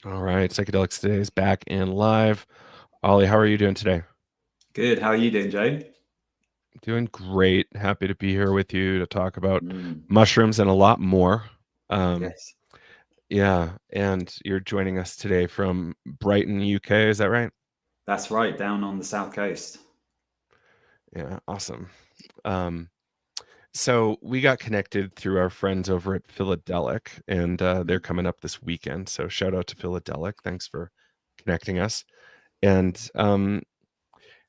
All right, Psychedelics Today is back and live. Ollie, how are you doing today? Good. How are you doing, Joe? Doing great. Happy to be here with you to talk about Mm, mushrooms and a lot more. Um, yes, yeah, and you're joining us today from Brighton, UK. Is that right? that's right. Down on the south coast. Yeah, awesome. Um, so we got connected through our friends over at Philadelic, and they're Mhm. coming up this weekend. So shout out to Philadelic. Thanks for connecting us. And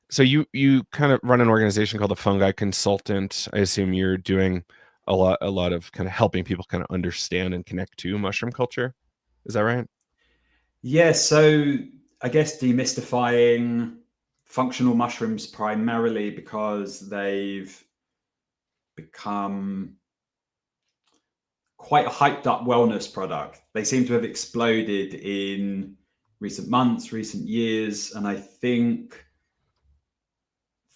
so you kind of run an organization called the Fungi Consultant. I assume you're doing a lot of kind of helping people kind of understand and connect to mushroom culture. Is that right? Yeah. So I guess demystifying functional mushrooms primarily because they've become quite a hyped up wellness product. They seem to have exploded in recent months, recent years, and I think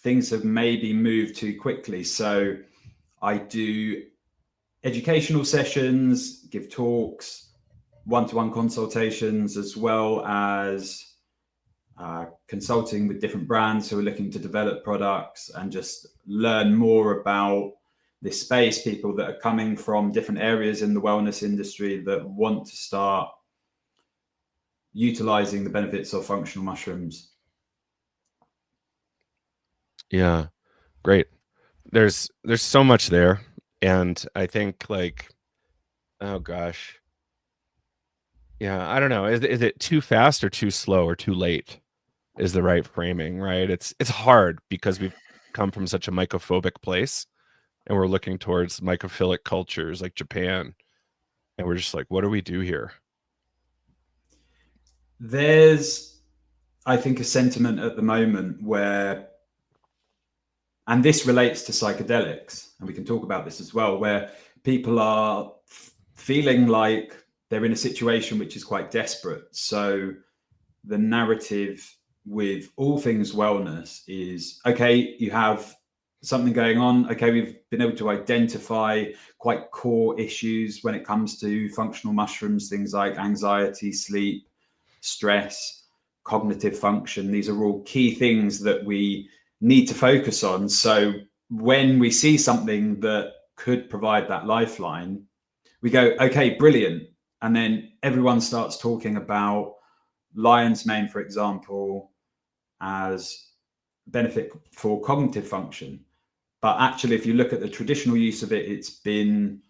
things have maybe moved too quickly. So I do educational sessions, give talks, one-to-one consultations, as well as consulting with different brands who are looking to develop products and just learn more about this space. People that are coming from different areas in the wellness industry that want to start utilizing the benefits of functional mushrooms. Yeah, great. There's so much there, and I think like, oh gosh, yeah, I don't know. Is it too fast or too slow or too late? Is the right framing, right? It's hard because we've come from such a mycophobic place, and we're looking towards mycophilic cultures like Japan, and we're just like, what do we do here? There's, I think, a sentiment at the moment where, and this relates to psychedelics, and we can talk about this as well, where people are feeling like they're in a situation which is quite desperate. So the narrative with all things wellness is okay, you have something going on. Okay, we've been able to identify quite core issues when it comes to functional mushrooms, things like anxiety, sleep, stress, cognitive function. These are all key things that we need to focus on. So when we see something that could provide that lifeline, we go, okay, brilliant. And then everyone starts talking about lion's mane, for example, as benefit for cognitive function. But actually, if you look at the traditional use of it, it's been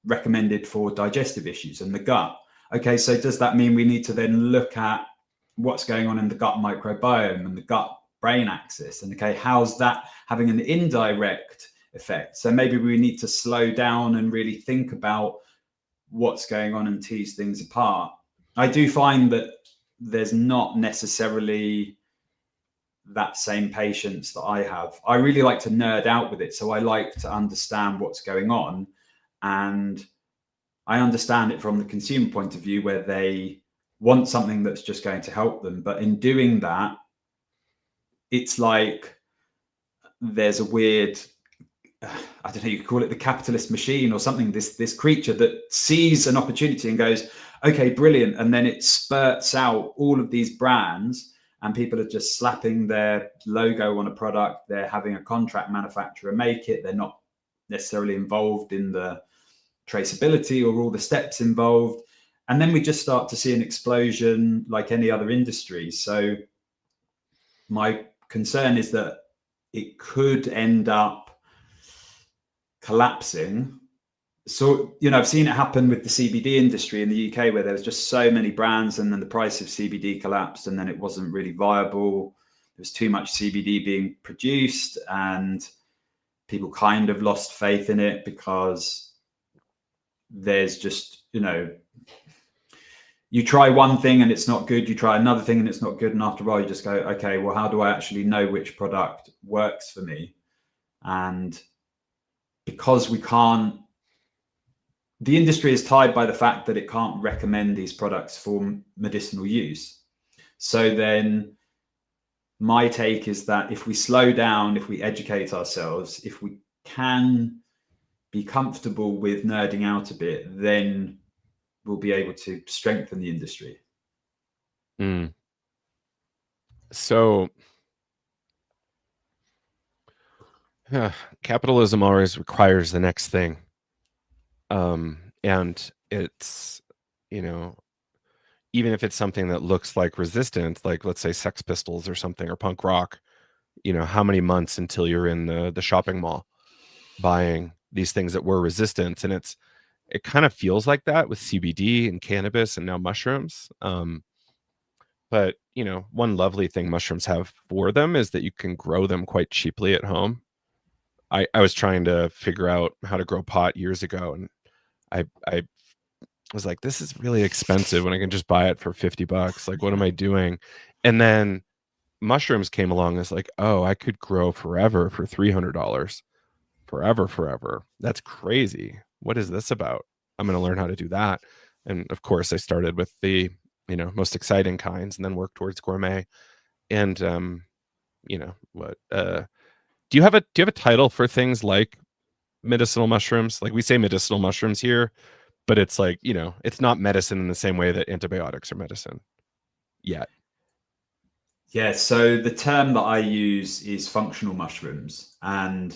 recommended for digestive issues and the gut. Okay, so does that mean we need to then look at what's going on in the gut microbiome and the gut brain axis? And okay, how's that having an indirect effect? So maybe we need to slow down and really think about what's going on and tease things apart. I do find that there's not necessarily that same patience that I have. I really like to nerd out with it. So I like to understand what's going on. And I understand it from the consumer point of view where they want something that's just going to help them. But in doing that, it's like there's a weird, I don't know, you could call it the capitalist machine or something, this creature that sees an opportunity and goes, okay, brilliant. And then it spurts out all of these brands and people are just slapping their logo on a product. They're having a contract manufacturer make it. They're not necessarily involved in the traceability or all the steps involved. And then we just start to see an explosion like any other industry. So my concern is that it could end up collapsing. So, I've seen it happen with the CBD industry in the UK where there was just so many brands and then the price of CBD collapsed and then it wasn't really viable. There was too much CBD being produced and people kind of lost faith in it because there's just, you try one thing and it's not good, you try another thing and it's not good. And after a while, you just go, okay, well, how do I actually know which product works for me? And because we can't, the industry is tied by the fact that it can't recommend these products for medicinal use. So then my take is that if we slow down, if we educate ourselves, if we can be comfortable with nerding out a bit, then will be able to strengthen the industry. So capitalism always requires the next thing. And it's, even if it's something that looks like resistance, like let's say Sex Pistols or something, or punk rock, how many months until you're in the shopping mall buying these things that were resistance? And it kind of feels like that with CBD and cannabis and now mushrooms. But one lovely thing mushrooms have for them is that you can grow them quite cheaply at home. I was trying to figure out how to grow pot years ago, and I was like, this is really expensive when I can just buy it for $50. Like, what am I doing? And then mushrooms came along. It's like, oh, I could grow forever for $300. Forever. That's crazy. What is this about? I'm going to learn how to do that. And of course, I started with the most exciting kinds, and then worked towards gourmet. And what? Do you have a title for things like medicinal mushrooms? Like, we say medicinal mushrooms here, but it's like, it's not medicine in the same way that antibiotics are medicine yet. Yeah, so the term that I use is functional mushrooms, and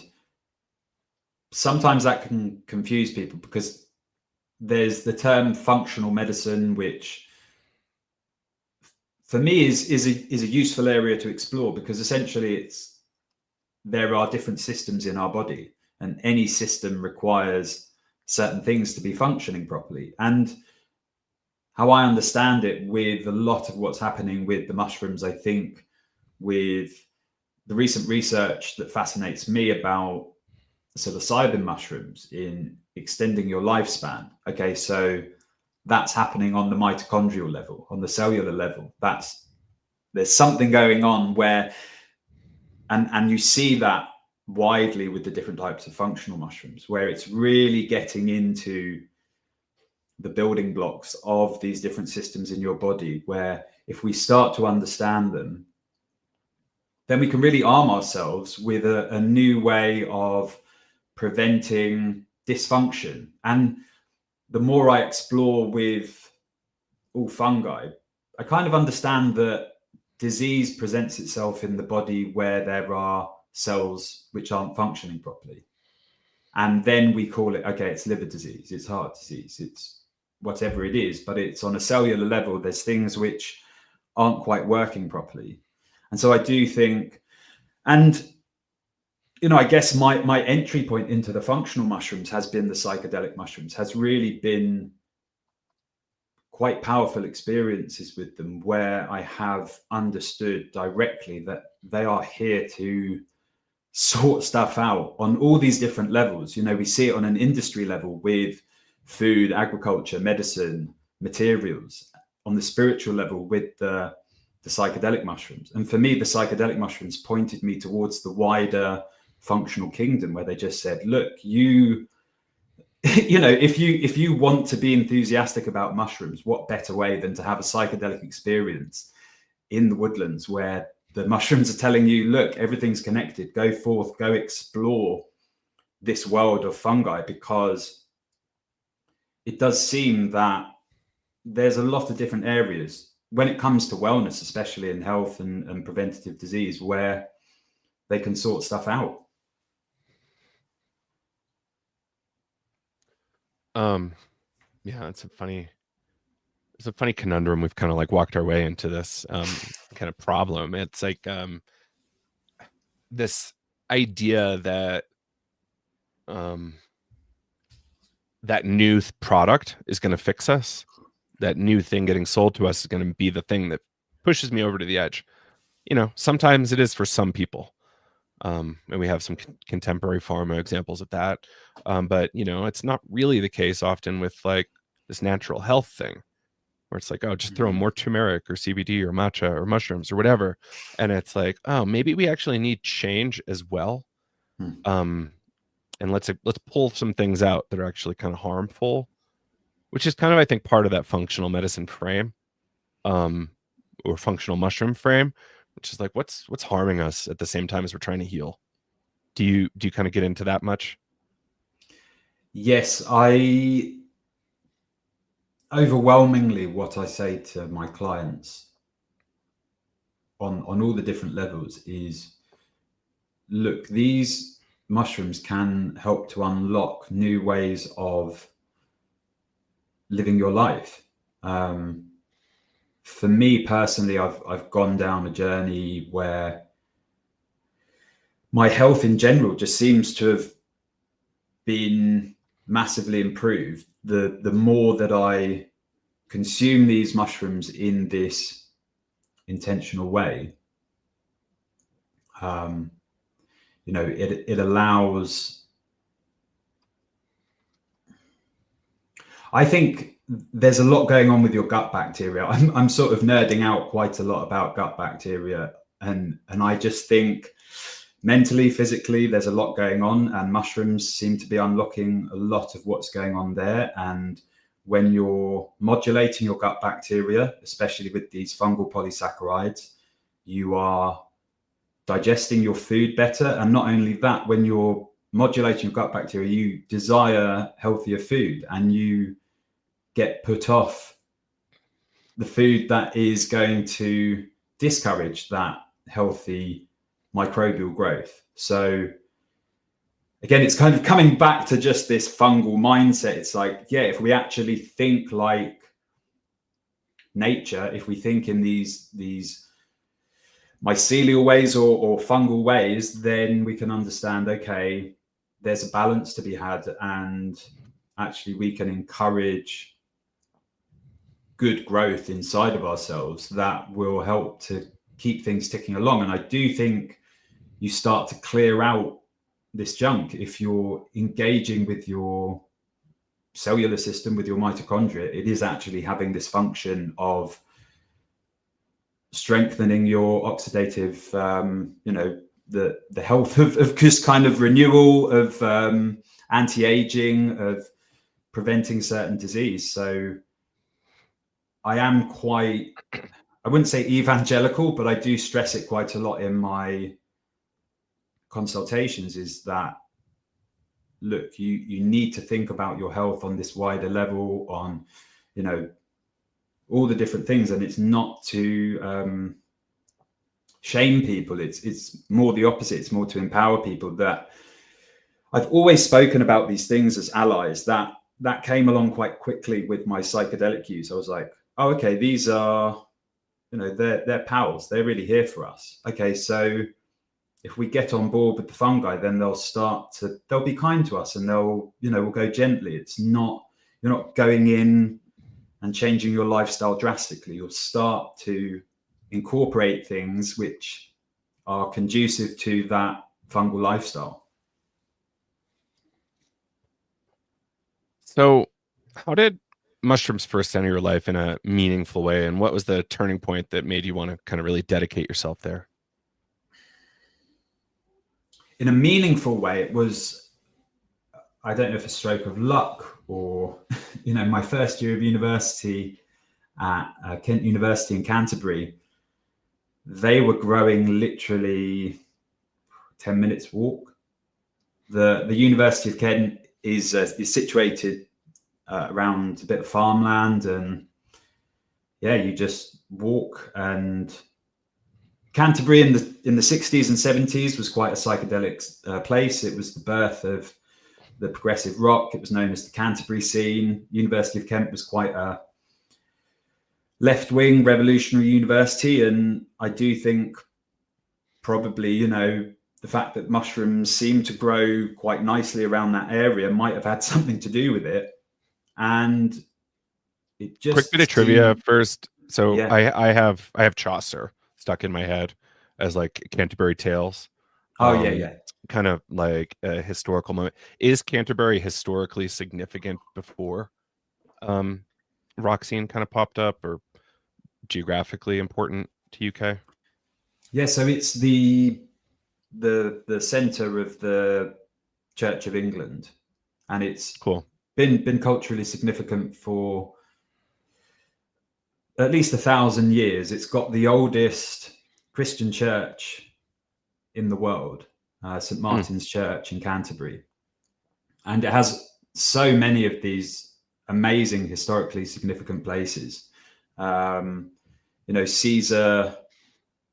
sometimes that can confuse people because there's the term functional medicine, which for me is a useful area to explore, because essentially there are different systems in our body, and any system requires certain things to be functioning properly. And how I understand it, with a lot of what's happening with the mushrooms, I think with the recent research that fascinates me about psilocybin mushrooms in extending your lifespan. Okay, so that's happening on the mitochondrial level, on the cellular level. There's something going on where, and you see that widely with the different types of functional mushrooms, where it's really getting into the building blocks of these different systems in your body, where if we start to understand them, then we can really arm ourselves with a new way of preventing dysfunction. And the more I explore with all fungi, I kind of understand that disease presents itself in the body where there are cells which aren't functioning properly. And then we call it, okay, it's liver disease, it's heart disease, it's whatever it is, but it's on a cellular level, there's things which aren't quite working properly. And so I do think, and I guess my entry point into the functional mushrooms has been the psychedelic mushrooms, has really been quite powerful experiences with them, where I have understood directly that they are here to sort stuff out on all these different levels. We see it on an industry level with food, agriculture, medicine, materials, on the spiritual level with the psychedelic mushrooms. And for me, the psychedelic mushrooms pointed me towards the wider functional kingdom, where they just said, look, if you want to be enthusiastic about mushrooms, what better way than to have a psychedelic experience in the woodlands, where the mushrooms are telling you, look, everything's connected, go forth, go explore this world of fungi. Because it does seem that there's a lot of different areas when it comes to wellness, especially in health and preventative disease, where they can sort stuff out. Yeah, it's a funny conundrum. We've kind of like walked our way into this kind of problem. It's like this idea that that new product is going to fix us. That new thing getting sold to us is going to be the thing that pushes me over to the edge. Sometimes it is for some people. And we have some contemporary pharma examples of that. But, it's not really the case often with like this natural health thing, where it's like, oh, just throw more turmeric or CBD or matcha or mushrooms or whatever. And it's like, oh, maybe we actually need change as well. And let's pull some things out that are actually kind of harmful, which is kind of, I think, part of that functional medicine frame, or functional mushroom frame, which is like, what's harming us at the same time as we're trying to heal. Do you kind of get into that much? Yes, I overwhelmingly what I say to my clients on all the different levels is, look, these mushrooms can help to unlock new ways of living your life. For me personally, I've gone down a journey where my health in general just seems to have been massively improved the more that I consume these mushrooms in this intentional way. It allows, I think there's a lot going on with your gut bacteria. I'm sort of nerding out quite a lot about gut bacteria, and I just think mentally, physically, there's a lot going on, and mushrooms seem to be unlocking a lot of what's going on there. And when you're modulating your gut bacteria, especially with these fungal polysaccharides, you are digesting your food better. And not only that, when you're modulating your gut bacteria, you desire healthier food, and you get put off the food that is going to discourage that healthy microbial growth. So again, it's kind of coming back to just this fungal mindset. It's like, yeah, if we actually think like nature, if we think in these mycelial ways or fungal ways, then we can understand, okay, there's a balance to be had, and actually we can encourage good growth inside of ourselves that will help to keep things ticking along. And I do think you start to clear out this junk if you're engaging with your cellular system, with your mitochondria. It is actually having this function of strengthening your oxidative, the health of just kind of renewal, of anti-aging, of preventing certain disease. So I am quite, I wouldn't say evangelical, but I do stress it quite a lot in my consultations, is that, look, you need to think about your health on this wider level, on, all the different things. And it's not to shame people. It's more the opposite. It's more to empower people. That I've always spoken about these things as allies. That came along quite quickly with my psychedelic use. I was like, oh, okay, these are, they're pals. They're really here for us. Okay, so if we get on board with the fungi, then they'll be kind to us, and we'll go gently. It's not, you're not going in and changing your lifestyle drastically. You'll start to incorporate things which are conducive to that fungal lifestyle. So how did mushrooms first enter your life in a meaningful way, and what was the turning point that made you want to kind of really dedicate yourself there? In a meaningful way, it was, I don't know if a stroke of luck or, my first year of university at Kent University in Canterbury. They were growing literally 10 minutes walk. The University of Kent is situated around a bit of farmland, and yeah, you just walk. And Canterbury in the 60s and 70s was quite a psychedelic place. It was the birth of the progressive rock. It was known as the Canterbury scene. University of Kent was quite a left-wing revolutionary university, and I do think probably, the fact that mushrooms seem to grow quite nicely around that area might have had something to do with it. And it just quick bit of trivia first. So yeah. I have Chaucer stuck in my head as like Canterbury Tales. Yeah. Kind of like a historical moment. Is Canterbury historically significant before rock scene kind of popped up, or geographically important to UK? Yeah, so it's the center of the Church of England, and it's Cool. been culturally significant for at least 1,000 years. It's got the oldest Christian church in the world, St. Martin's Church in Canterbury. And it has so many of these amazing, historically significant places. Caesar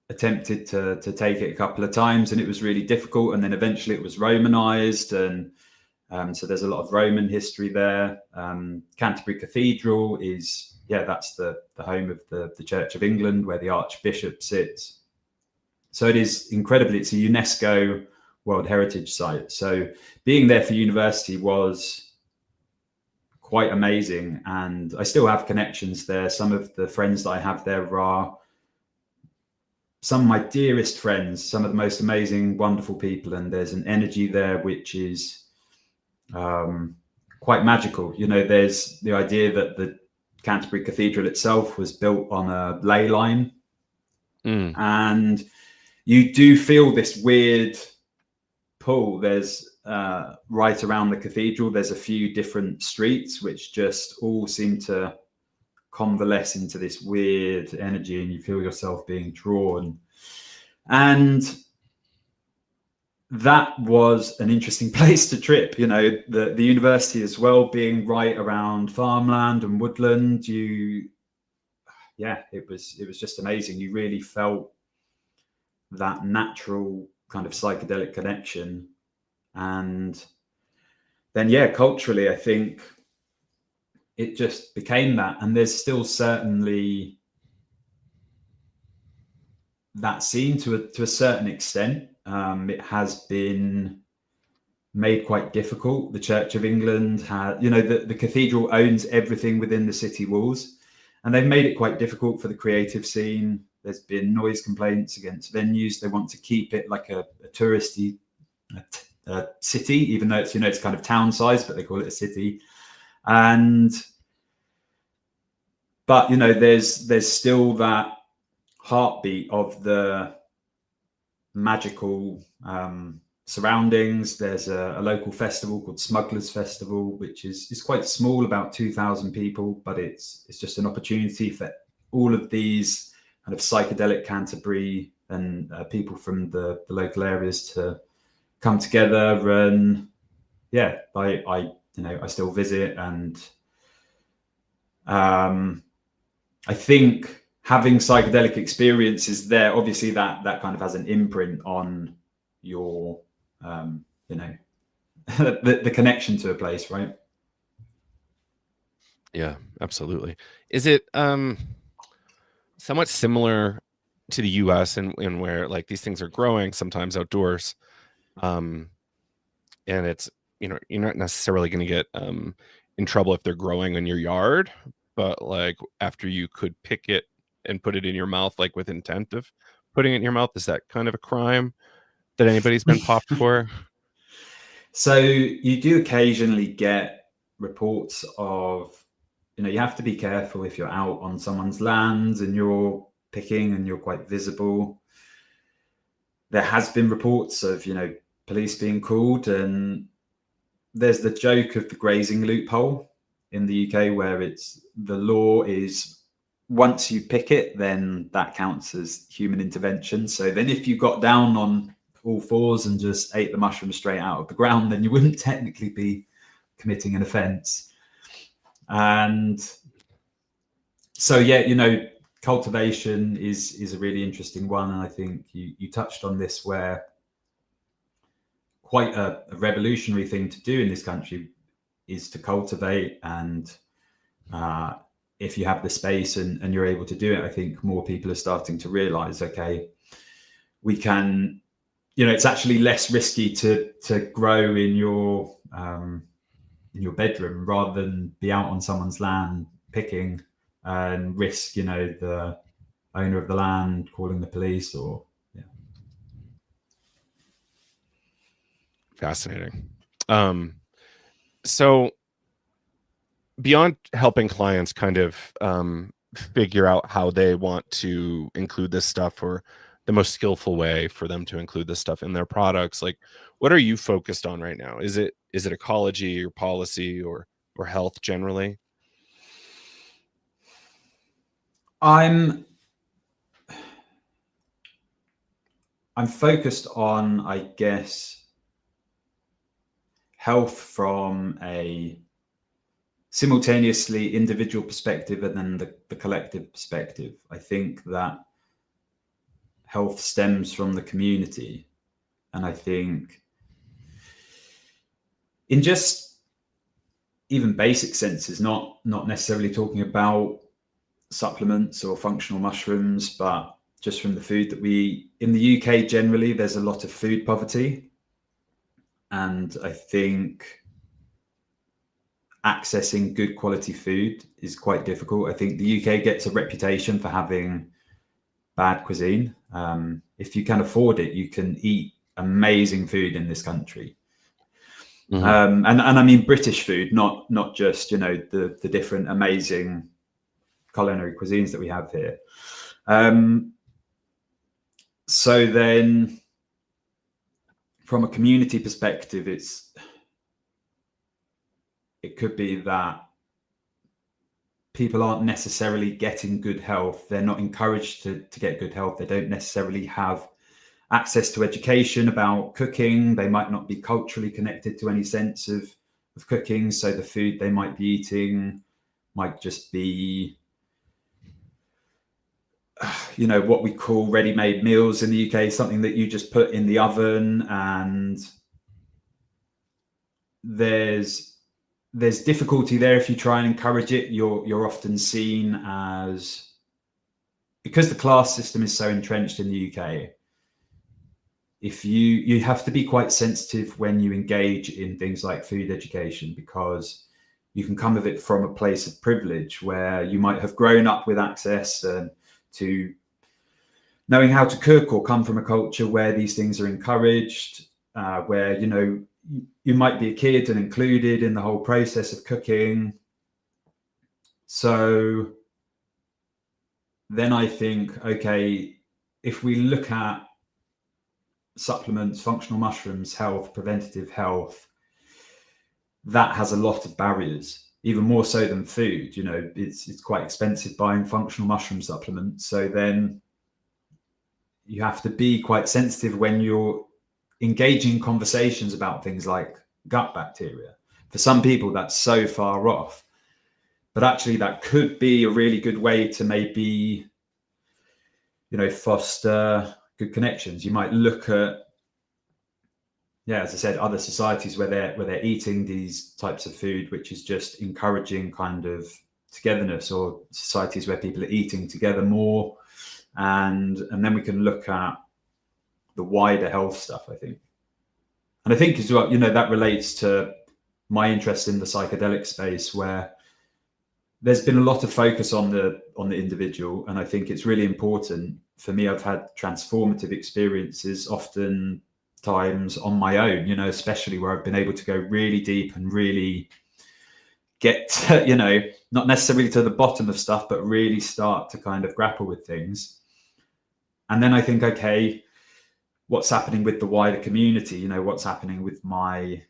attempted to take it a couple of times, and it was really difficult. And then eventually it was Romanized, and so there's a lot of Roman history there. Canterbury Cathedral is, that's the home of the Church of England, where the Archbishop sits. So it is incredibly, it's a UNESCO World Heritage Site. So being there for university was quite amazing. And I still have connections there. Some of the friends that I have there are some of my dearest friends, some of the most amazing, wonderful people. And there's an energy there which is quite magical. There's the idea that the Canterbury Cathedral itself was built on a ley line. And you do feel this weird pull. There's right around the cathedral, there's a few different streets which just all seem to convalesce into this weird energy, and you feel yourself being drawn. And that was an interesting place to trip. The university as well, being right around farmland and woodland, it was just amazing. You really felt that natural kind of psychedelic connection. And then culturally, I think it just became that. And there's still certainly that scene to a certain extent. It has been made quite difficult. The Church of England had, the cathedral owns everything within the city walls, and they've made it quite difficult for the creative scene. There's been noise complaints against venues. They want to keep it like a touristy city, even though it's, it's kind of town size, but they call it a city. But there's still that heartbeat of the magical surroundings. There's a local festival called Smugglers Festival, which is quite small, about 2,000 people, but it's just an opportunity for all of these kind of psychedelic Canterbury and people from the local areas to come together. And I still visit, and I think having psychedelic experiences there, obviously that kind of has an imprint on your the connection to a place, right? Yeah, absolutely. Is it somewhat similar to the US and where like these things are growing sometimes outdoors, and it's you're not necessarily going to get in trouble if they're growing in your yard, but like after you could pick it and put it in your mouth, like with intent of putting it in your mouth, is that kind of a crime that anybody's been popped for? So you do occasionally get reports of, you have to be careful if you're out on someone's land and you're picking and you're quite visible. There has been reports of, police being called, and there's the joke of the grazing loophole in the UK, where the law is once you pick it, then that counts as human intervention. So then if you got down on all fours and just ate the mushroom straight out of the ground, then you wouldn't technically be committing an offense. And so, cultivation is a really interesting one. And I think you touched on this, where quite a revolutionary thing to do in this country is to cultivate. And if you have the space and you're able to do it, I think more people are starting to realize, okay, we can, it's actually less risky to grow in your bedroom rather than be out on someone's land picking and risk, the owner of the land calling the police or. Fascinating. So beyond helping clients kind of figure out how they want to include this stuff, or the most skillful way for them to include this stuff in their products, like what are you focused on right now? Is it ecology or policy or health generally? I'm focused on, I guess, health from a simultaneously individual perspective and then the collective perspective. I think that health stems from the community. And I think in just even basic senses, not necessarily talking about supplements or functional mushrooms, but just from the food that we eat. In the UK, generally, there's a lot of food poverty. And I think accessing good quality food is quite difficult. I think the UK gets a reputation for having bad cuisine. If you can afford it, you can eat amazing food in this country. And I mean British food, not just, you know, the different amazing culinary cuisines that we have here. So then from a community perspective, it could be that people aren't necessarily getting good health. They're not encouraged to get good health. They don't necessarily have access to education about cooking. They might not be culturally connected to any sense of cooking. So the food they might be eating might just be, you know, what we call ready-made meals in the UK, something that you just put in the oven. And there's difficulty there. If you try and encourage it, you're often seen as, because the class system is so entrenched in the UK, if you have to be quite sensitive when you engage in things like food education, because you can come of it from a place of privilege where you might have grown up with access to knowing how to cook, or come from a culture where these things are encouraged, where, you know, you might be a kid and included in the whole process of cooking. So then I think, okay, if we look at supplements, functional mushrooms, health, preventative health, that has a lot of barriers, even more so than food. You know, it's quite expensive buying functional mushroom supplements. So then you have to be quite sensitive when you're engaging in conversations about things like gut bacteria. For some people, that's so far off, but actually that could be a really good way to maybe, you know, foster good connections. You might look at, yeah, as I said, other societies where they're eating these types of food, which is just encouraging kind of togetherness, or societies where people are eating together more. And then we can look at the wider health stuff, I think. And I think as well, you know, that relates to my interest in the psychedelic space, where there's been a lot of focus on the individual. And I think it's really important for me. I've had transformative experiences, often times on my own, you know, especially where I've been able to go really deep and really get to, you know, not necessarily to the bottom of stuff, but really start to kind of grapple with things. And then I think, okay, what's happening with the wider community? You know, what's happening with my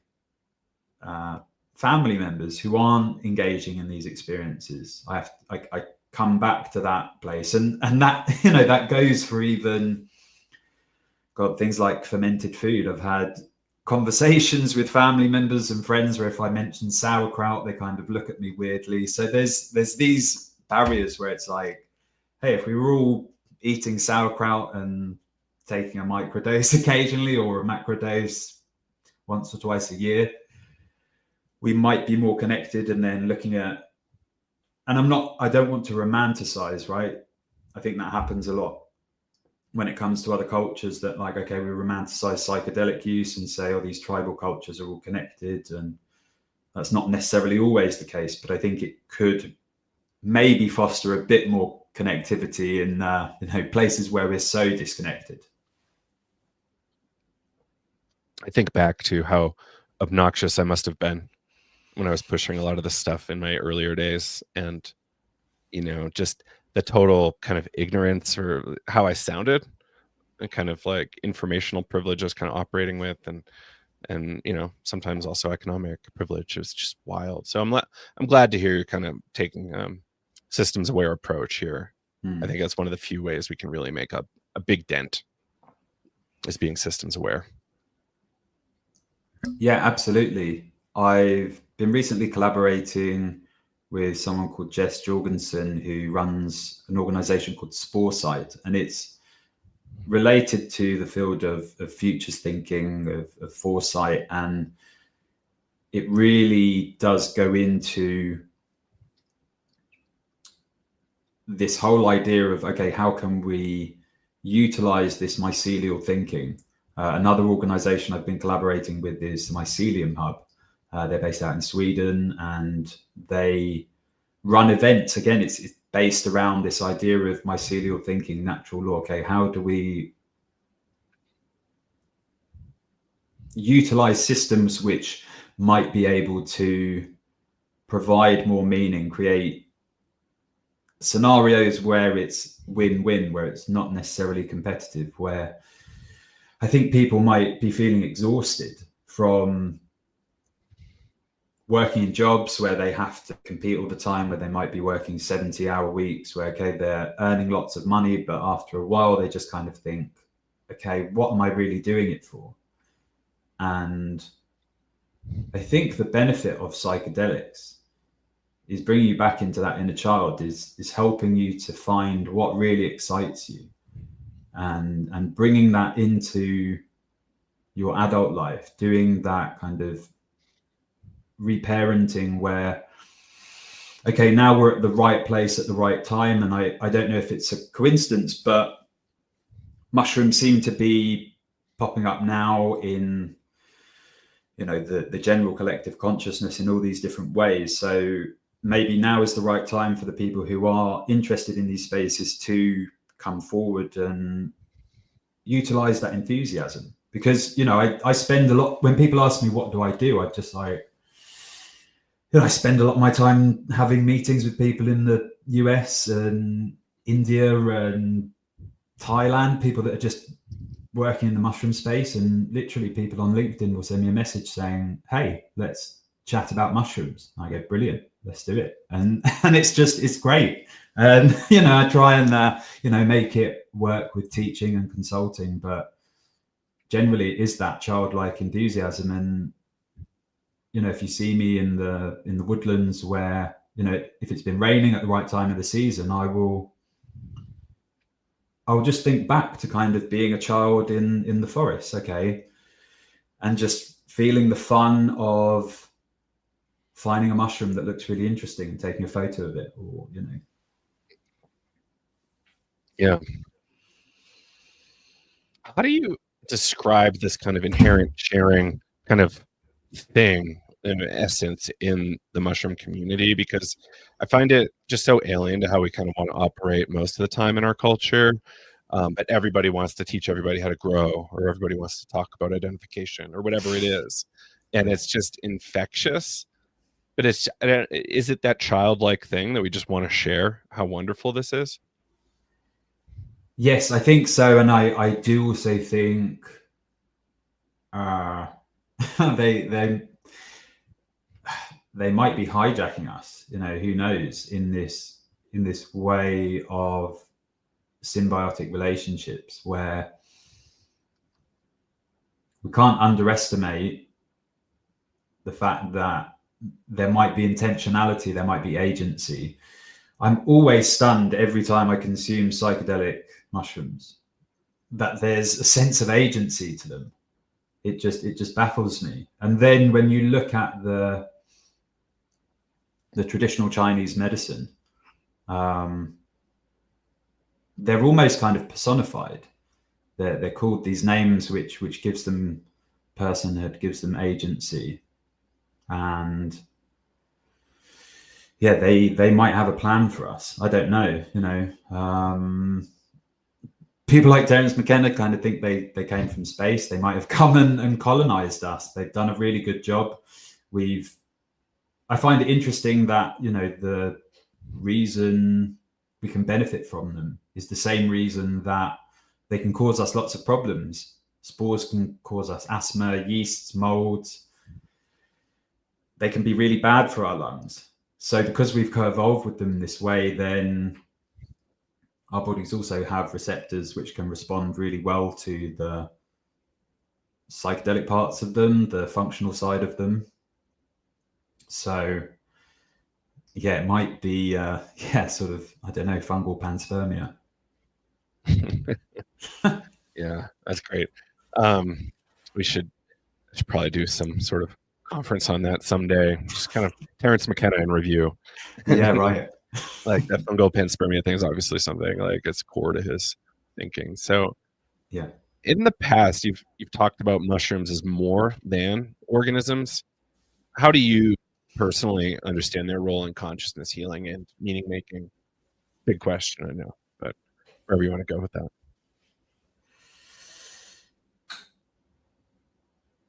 family members who aren't engaging in these experiences? I come back to that place, and that, you know, that goes for even, God, things like fermented food. I've had conversations with family members and friends where if I mention sauerkraut, they kind of look at me weirdly. So there's these barriers where it's like, hey, if we were all eating sauerkraut and taking a microdose occasionally, or a macrodose once or twice a year, we might be more connected. And then looking at, and I don't want to romanticize, right? I think that happens a lot when it comes to other cultures, that like, okay, we romanticize psychedelic use and say, oh, these tribal cultures are all connected. And that's not necessarily always the case, but I think it could maybe foster a bit more connectivity in, you know, places where we're so disconnected. I think back to how obnoxious I must have been when I was pushing a lot of this stuff in my earlier days, and, you know, just the total kind of ignorance, or how I sounded, and kind of like informational privilege I was kind of operating with, and you know, sometimes also economic privilege is just wild. So I'm glad to hear you're kind of taking systems aware approach here. I think that's one of the few ways we can really make a big dent, is being systems aware. Yeah, absolutely. I've been recently collaborating with someone called Jess Jorgensen, who runs an organization called Sporesight, and it's related to the field of futures thinking, of foresight, and it really does go into this whole idea of, okay, how can we utilize this mycelial thinking? Another organization I've been collaborating with is the Mycelium Hub. They're based out in Sweden, and they run events. Again, it's based around this idea of mycelial thinking, natural law. Okay, how do we utilize systems which might be able to provide more meaning, create scenarios where it's win-win, where it's not necessarily competitive, where I think people might be feeling exhausted from working in jobs where they have to compete all the time, where they might be working 70-hour weeks, where, okay, they're earning lots of money, but after a while they just kind of think, okay, what am I really doing it for? And I think the benefit of psychedelics is bringing you back into that inner child, is helping you to find what really excites you, and bringing that into your adult life, doing that kind of reparenting where, okay, now we're at the right place at the right time. And I don't know if it's a coincidence, but mushrooms seem to be popping up now in, you know, the general collective consciousness in all these different ways. So maybe now is the right time for the people who are interested in these spaces to come forward and utilize that enthusiasm. Because, you know, I spend a lot, when people ask me what do I do, I just like, you know, I spend a lot of my time having meetings with people in the US and India and Thailand, people that are just working in the mushroom space, and literally people on LinkedIn will send me a message saying, hey, let's chat about mushrooms. I go, brilliant, let's do it. And it's great. And, you know, I try and, you know, make it work with teaching and consulting, but generally it is that childlike enthusiasm. And, you know, if you see me in the woodlands where, you know, if it's been raining at the right time of the season, I'll just think back to kind of being a child in the forest, okay, and just feeling the fun of finding a mushroom that looks really interesting and taking a photo of it, or, you know. Yeah. How do you describe this kind of inherent sharing kind of thing in essence in the mushroom community? Because I find it just so alien to how we kind of want to operate most of the time in our culture. But everybody wants to teach everybody how to grow, or everybody wants to talk about identification or whatever it is. And it's just infectious. But is it that childlike thing that we just want to share how wonderful this is? Yes, I think so. And I do also think they might be hijacking us, you know, who knows, in this way of symbiotic relationships where we can't underestimate the fact that there might be intentionality, there might be agency. I'm always stunned every time I consume psychedelic mushrooms that there's a sense of agency to them. It just baffles me. And then when you look at the traditional Chinese medicine, they're almost kind of personified. They're called these names which gives them personhood, gives them agency, and yeah, they might have a plan for us. I don't know, you know. People like Terence McKenna kind of think they came from space. They might have come and colonized us. They've done a really good job. I find it interesting that, you know, the reason we can benefit from them is the same reason that they can cause us lots of problems. Spores can cause us asthma, yeasts, molds. They can be really bad for our lungs. So because we've co-evolved with them this way, then our bodies also have receptors which can respond really well to the psychedelic parts of them, the functional side of them. So yeah, it might be, yeah, sort of, I don't know, fungal panspermia. Yeah, that's great. We should probably do some sort of conference on that someday. Just kind of Terrence McKenna in review. Yeah, right. Like that fungal panspermia thing is obviously something like it's core to his thinking. So Yeah. in the past, you've talked about mushrooms as more than organisms. How do you personally understand their role in consciousness healing and meaning making? Big question, I know, but wherever you want to go with that.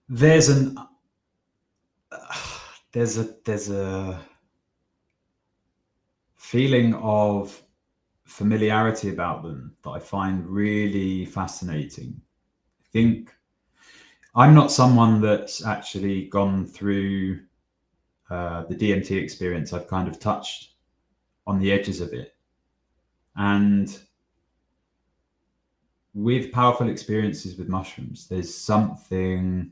There's an there's a feeling of familiarity about them that I find really fascinating. I think I'm not someone that's actually gone through the DMT experience. I've kind of touched on the edges of it. And with powerful experiences with mushrooms, there's something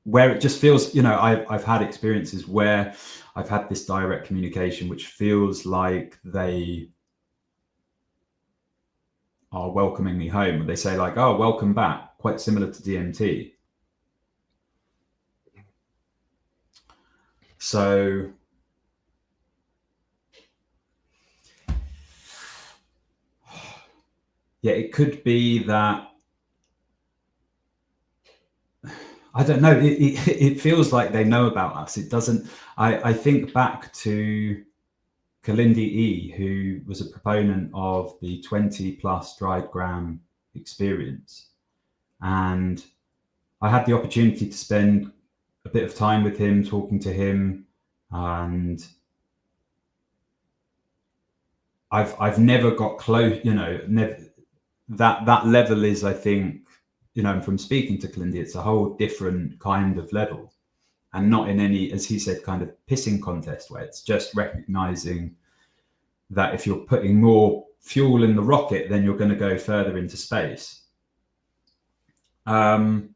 where it just feels, I've had experiences where I've had this direct communication, which feels like they are welcoming me home. They say like, "Oh, welcome back," quite similar to DMT. So yeah, it could be that, I don't know. It feels like they know about us. It doesn't. I think back to Kalindi E, who was a proponent of the 20 plus dried gram experience. And I had the opportunity to spend a bit of time with him, talking to him. And I've never got close, never, that level is, I think, from speaking to Kalindi, it's a whole different kind of level. And not in any, as he said, kind of pissing contest where it's just recognizing that if you're putting more fuel in the rocket, then you're going to go further into space. And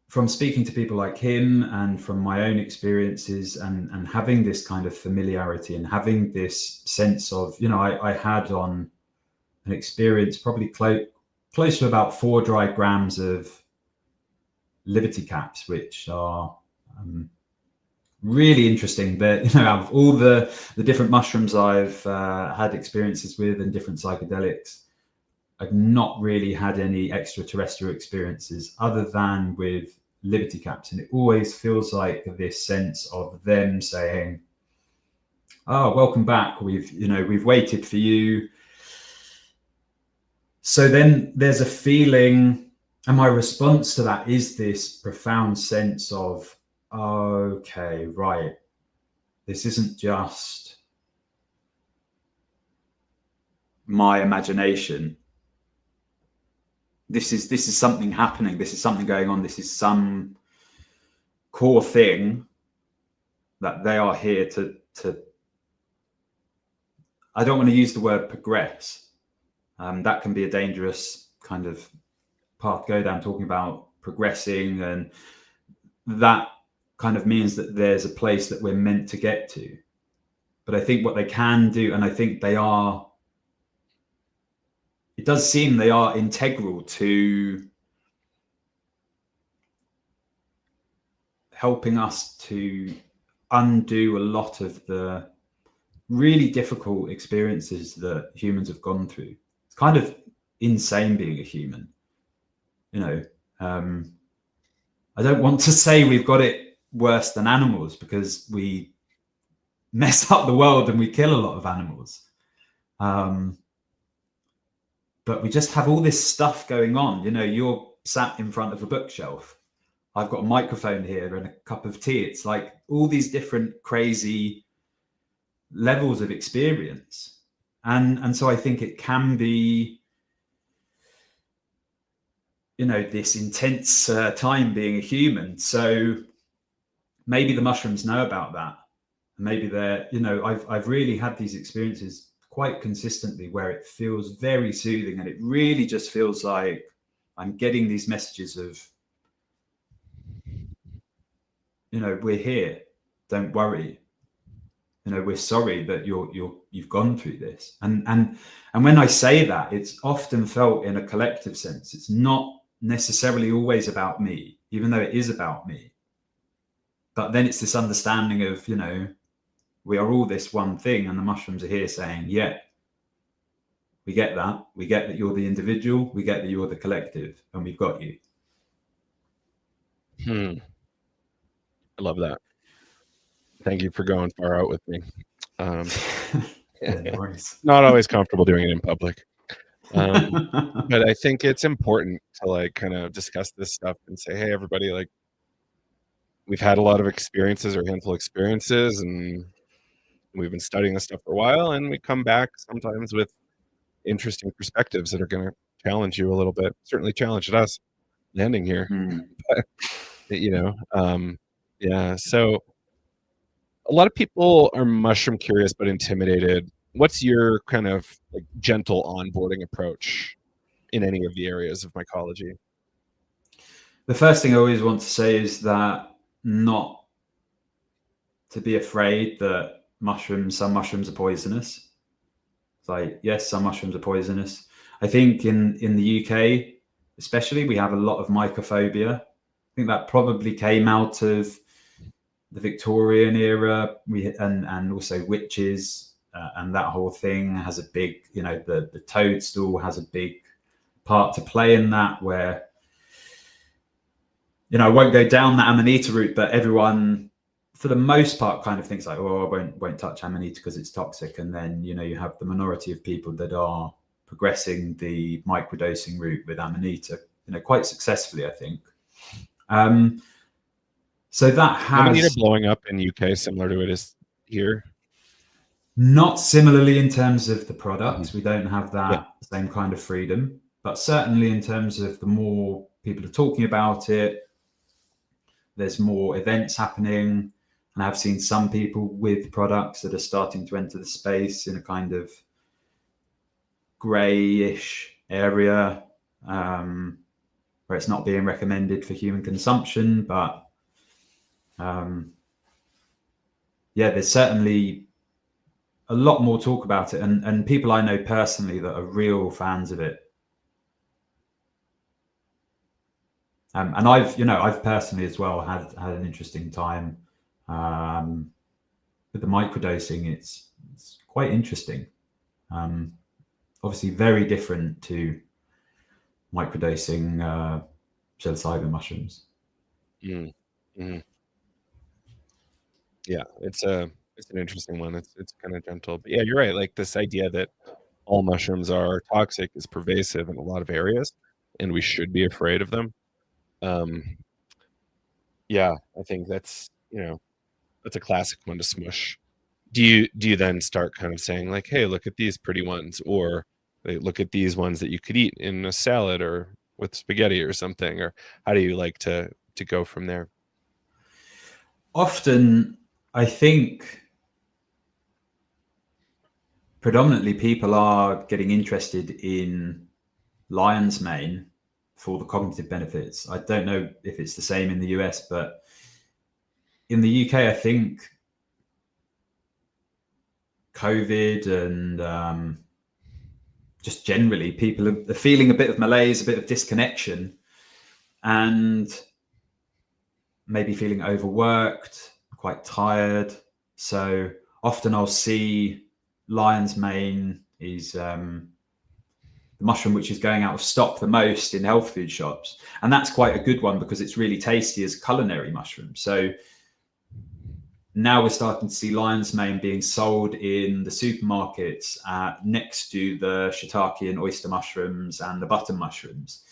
from speaking to people like him and from my own experiences and having this kind of familiarity and having this sense of, I had on an experience probably close to about 4 dry grams of Liberty caps, which are really interesting. But out of all the different mushrooms I've had experiences with and different psychedelics, I've not really had any extraterrestrial experiences other than with Liberty caps, and it always feels like this sense of them saying, "Oh, welcome back. We've waited for you." So then there's a feeling, and my response to that is this profound sense of, okay, right, this isn't just my imagination. This is something happening. This is something going on. This is some core thing that they are here to I don't want to use the word progress. That can be a dangerous kind of path to go down, talking about progressing, and that kind of means that there's a place that we're meant to get to. But I think what they can do, and I think they are, it does seem they are integral to helping us to undo a lot of the really difficult experiences that humans have gone through. It's kind of insane being a human. I don't want to say we've got it worse than animals, because we mess up the world and we kill a lot of animals. But we just have all this stuff going on. You're sat in front of a bookshelf. I've got a microphone here and a cup of tea. It's like all these different crazy levels of experience. And so I think it can be, this intense time being a human. So maybe the mushrooms know about that. Maybe they're, I've really had these experiences quite consistently where it feels very soothing, and it really just feels like I'm getting these messages of, we're here, don't worry, we're sorry that you've gone through this. And when I say that, it's often felt in a collective sense. It's not necessarily always about me, even though it is about me. But then it's this understanding of, we are all this one thing, and the mushrooms are here saying, yeah, we get that. We get that you're the individual. We get that you're the collective, and we've got you. I love that. Thank you for going far out with me. Yeah, no worries. Not always comfortable doing it in public. But I think it's important to like kind of discuss this stuff and say, hey, everybody, like, we've had a lot of experiences or a handful of experiences, and we've been studying this stuff for a while, and we come back sometimes with interesting perspectives that are going to challenge you a little bit. Certainly challenged us landing here. But, yeah. So a lot of people are mushroom curious but intimidated. What's your kind of like gentle onboarding approach in any of the areas of mycology? The first thing I always want to say is that not to be afraid that some mushrooms are poisonous. It's like, yes, some mushrooms are poisonous. I think in the UK, especially, we have a lot of mycophobia. I think that probably came out of the Victorian era, and also witches, and that whole thing has a big, the toadstool has a big part to play in that, where, I won't go down that Amanita route, but everyone, for the most part, kind of thinks like, oh, I won't touch Amanita because it's toxic. And then, you have the minority of people that are progressing the microdosing route with Amanita, quite successfully, I think. So that has Amanita blowing up in UK similar to it is here. Not similarly in terms of the products. We don't have that same kind of freedom, but certainly in terms of the more people are talking about it, there's more events happening. And I've seen some people with products that are starting to enter the space in a kind of grayish area, where it's not being recommended for human consumption. But there's certainly a lot more talk about it, and people I know personally that are real fans of it. And I've personally as well had an interesting time with the microdosing. It's quite interesting. Obviously very different to microdosing psilocybin mushrooms. Mm-hmm. Yeah, it's an interesting one. It's kind of gentle, but yeah, you're right. Like this idea that all mushrooms are toxic is pervasive in a lot of areas, and we should be afraid of them. Yeah, I think that's a classic one to smush. Do you then start kind of saying like, hey, look at these pretty ones, or look at these ones that you could eat in a salad or with spaghetti or something, or how do you like to go from there? Often, I think predominantly people are getting interested in lion's mane for the cognitive benefits. I don't know if it's the same in the US, but in the UK, I think COVID and just generally people are feeling a bit of malaise, a bit of disconnection, and maybe feeling overworked, quite tired. So often I'll see lion's mane is the mushroom which is going out of stock the most in health food shops. And that's quite a good one because it's really tasty as culinary mushroom. So now we're starting to see lion's mane being sold in the supermarkets next to the shiitake and oyster mushrooms and the button mushrooms.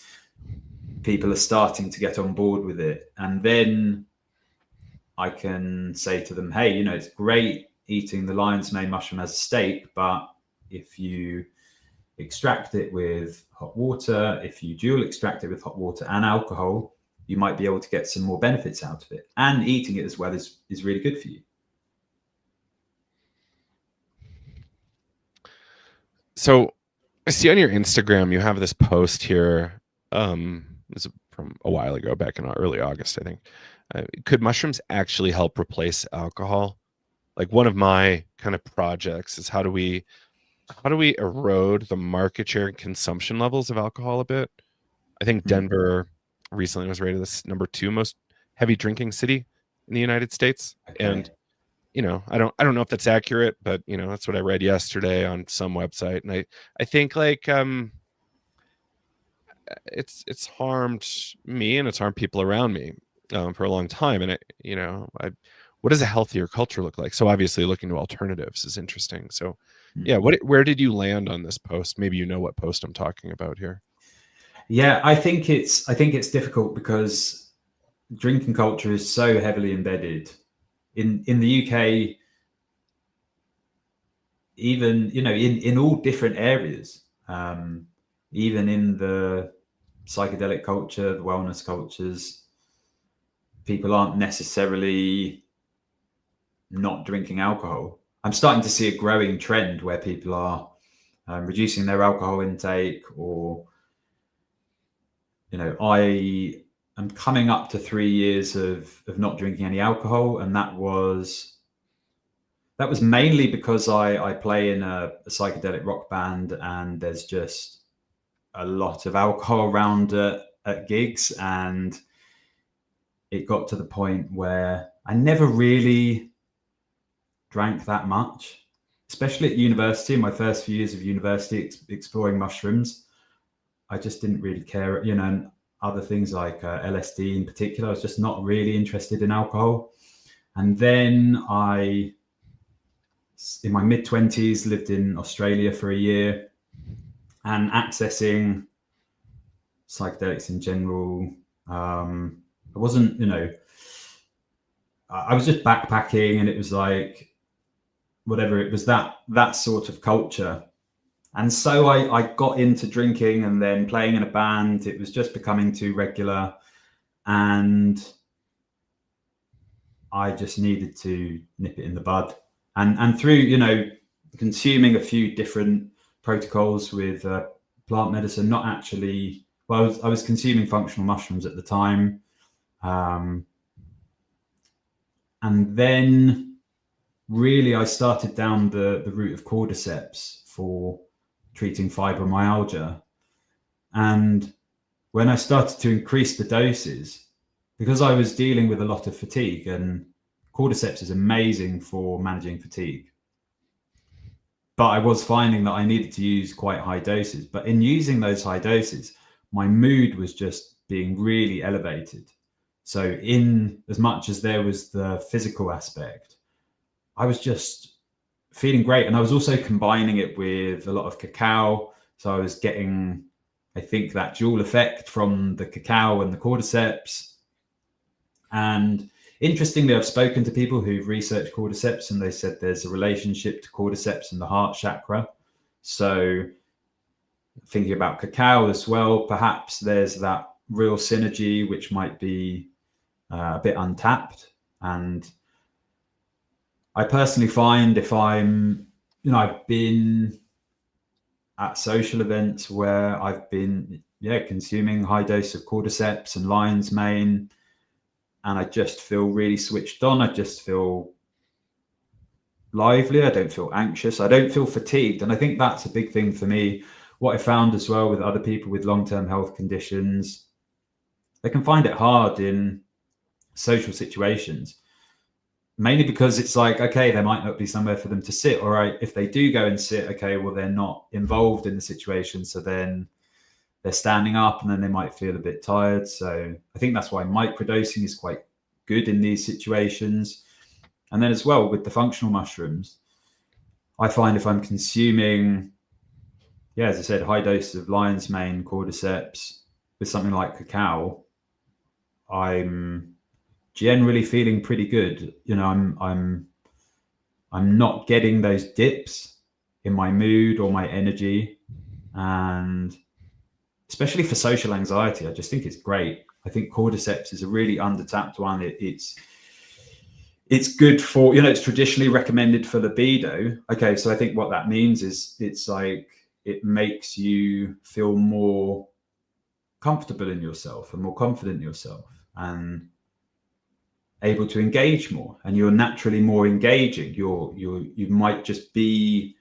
People are starting to get on board with it. And then I can say to them, hey, it's great eating the lion's mane mushroom as a steak, but if you extract it with hot water, if you dual extract it with hot water and alcohol, you might be able to get some more benefits out of it. And eating it as well is really good for you. So I see on your Instagram, you have this post here This is from a while ago, back in early August, I think. Could mushrooms actually help replace alcohol? Like, one of my kind of projects is how do we erode the market share and consumption levels of alcohol a bit? I think Denver recently was rated the number 2 most heavy drinking city in the United States. Okay. And I don't know if that's accurate, but that's what I read yesterday on some website. And I think like it's harmed me and it's harmed people around me for a long time. And what does a healthier culture look like? So obviously looking to alternatives is interesting. So yeah, where did you land on this post? Maybe you know what post I'm talking about here. Yeah, I think it's difficult because drinking culture is so heavily embedded in the UK, even in all different areas, even in the psychedelic culture, the wellness cultures, people aren't necessarily not drinking alcohol. I'm starting to see a growing trend where people are reducing their alcohol intake, or I am coming up to 3 years of not drinking any alcohol, and that was mainly because I play in a psychedelic rock band, and there's just a lot of alcohol around at gigs, and it got to the point where I never really drank that much, especially at university. In my first few years of university, exploring mushrooms, I just didn't really care, and other things like LSD in particular. I was just not really interested in alcohol. And then in my mid-20s, lived in Australia for a year, and accessing psychedelics in general. I wasn't, I was just backpacking, and it was like, whatever, it was that sort of culture. And so I got into drinking, and then playing in a band. It was just becoming too regular, and I just needed to nip it in the bud. And through, consuming a few different protocols with plant medicine, not actually, well, I was consuming functional mushrooms at the time. And then really I started down the route of cordyceps for treating fibromyalgia. And when I started to increase the doses, because I was dealing with a lot of fatigue, and cordyceps is amazing for managing fatigue, but I was finding that I needed to use quite high doses. But in using those high doses, my mood was just being really elevated. So in as much as there was the physical aspect, I was just feeling great. And I was also combining it with a lot of cacao. So I was getting, I think, that dual effect from the cacao and the cordyceps. And interestingly, I've spoken to people who've researched cordyceps, and they said there's a relationship to cordyceps and the heart chakra. So thinking about cacao as well, perhaps there's that real synergy, which might be a bit untapped. And I personally find, if I'm, I've been at social events where I've been, consuming high dose of cordyceps and lion's mane, and I just feel really switched on. I just feel lively. I don't feel anxious. I don't feel fatigued. And I think that's a big thing for me. What I found as well with other people with long-term health conditions, they can find it hard in social situations, mainly because it's like, okay, there might not be somewhere for them to sit. All right, if they do go and sit, okay, well, they're not involved in the situation. So then they're standing up, and then they might feel a bit tired. So I think that's why microdosing is quite good in these situations. And then as well with the functional mushrooms, I find if I'm consuming, as I said, high doses of lion's mane, cordyceps with something like cacao, I'm generally feeling pretty good. I'm not getting those dips in my mood or my energy. And especially for social anxiety, I just think it's great. I think cordyceps is a really undertapped one. It's good for, it's traditionally recommended for libido. Okay, so I think what that means is it's like it makes you feel more comfortable in yourself and more confident in yourself and able to engage more, and you're naturally more engaging. You might just be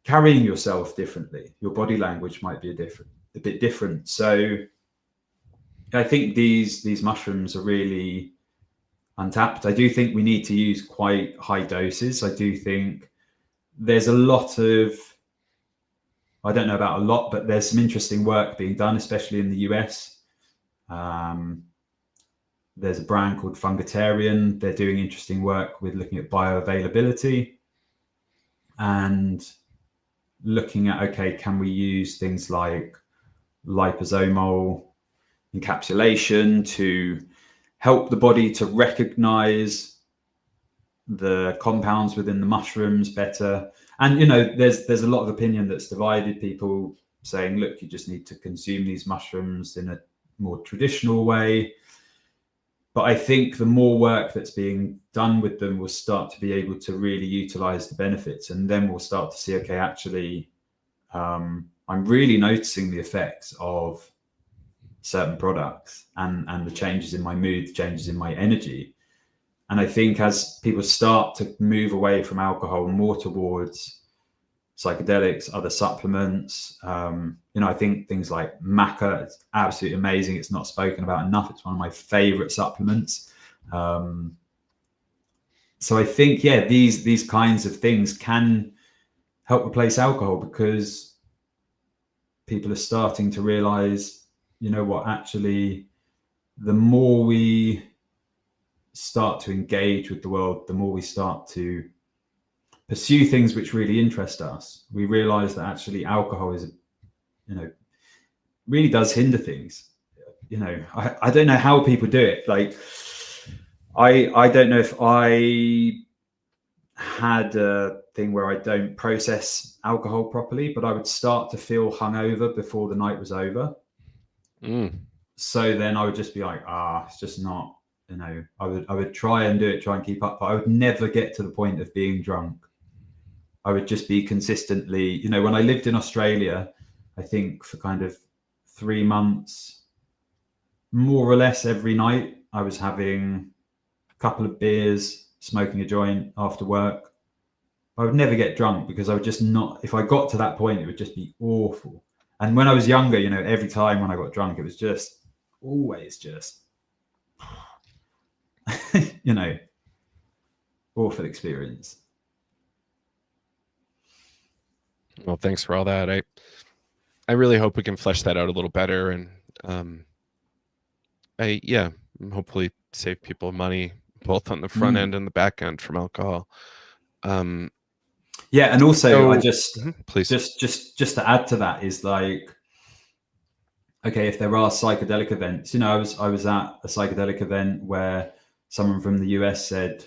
carrying yourself differently. Your body language might be a bit different. So I think these mushrooms are really untapped. I do think we need to use quite high doses. I do think there's a lot of, I don't know about a lot, but there's some interesting work being done, especially in the US. There's a brand called Fungatarian. They're doing interesting work with looking at bioavailability and looking at, okay, can we use things like liposomal encapsulation to help the body to recognize the compounds within the mushrooms better. And, you know, there's a lot of opinion that's divided. People saying, look, you just need to consume these mushrooms in a more traditional way. But I think the more work that's being done with them will start to be able to really utilize the benefits. And then we'll start to see, okay, actually, I'm really noticing the effects of certain products and the changes in my mood, changes in my energy. And I think as people start to move away from alcohol more towards psychedelics, other supplements, I think things like maca, it's absolutely amazing. It's not spoken about enough. It's one of my favorite supplements. So I think, yeah, these kinds of things can help replace alcohol, because people are starting to realize, you know what, actually, the more we start to engage with the world, the more we start to pursue things which really interest us, we realize that actually alcohol is, really does hinder things. I don't know how people do it. Like, I don't know if I had a thing where I don't process alcohol properly, but I would start to feel hungover before the night was over. So then I would just be like, it's just not, I would try and do it, try and keep up, but I would never get to the point of being drunk. I would just be consistently, when I lived in Australia, I think for kind of 3 months, more or less every night, I was having a couple of beers, smoking a joint after work. I would never get drunk because I would just not, if I got to that point, it would just be awful. And when I was younger, every time when I got drunk, it was just always just, awful experience. Well, thanks for all that. I really hope we can flesh that out a little better, and hopefully save people money both on the front end and the back end from alcohol. Yeah, and also I please, just to add to that is like, okay, if there are psychedelic events, I was at a psychedelic event where someone from the US said,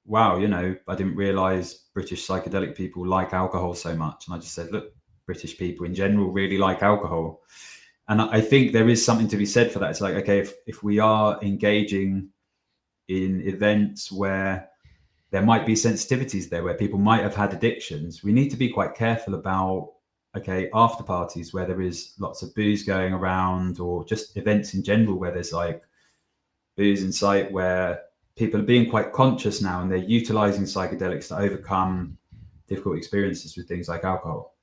wow, I didn't realize British psychedelic people like alcohol so much. And I just said, look, British people in general really like alcohol. And I think there is something to be said for that. It's like, okay, if we are engaging in events where there might be sensitivities there, where people might have had addictions, we need to be quite careful about, okay, after parties where there is lots of booze going around, or just events in general where there's like booze in sight, where people are being quite conscious now and they're utilizing psychedelics to overcome difficult experiences with things like alcohol.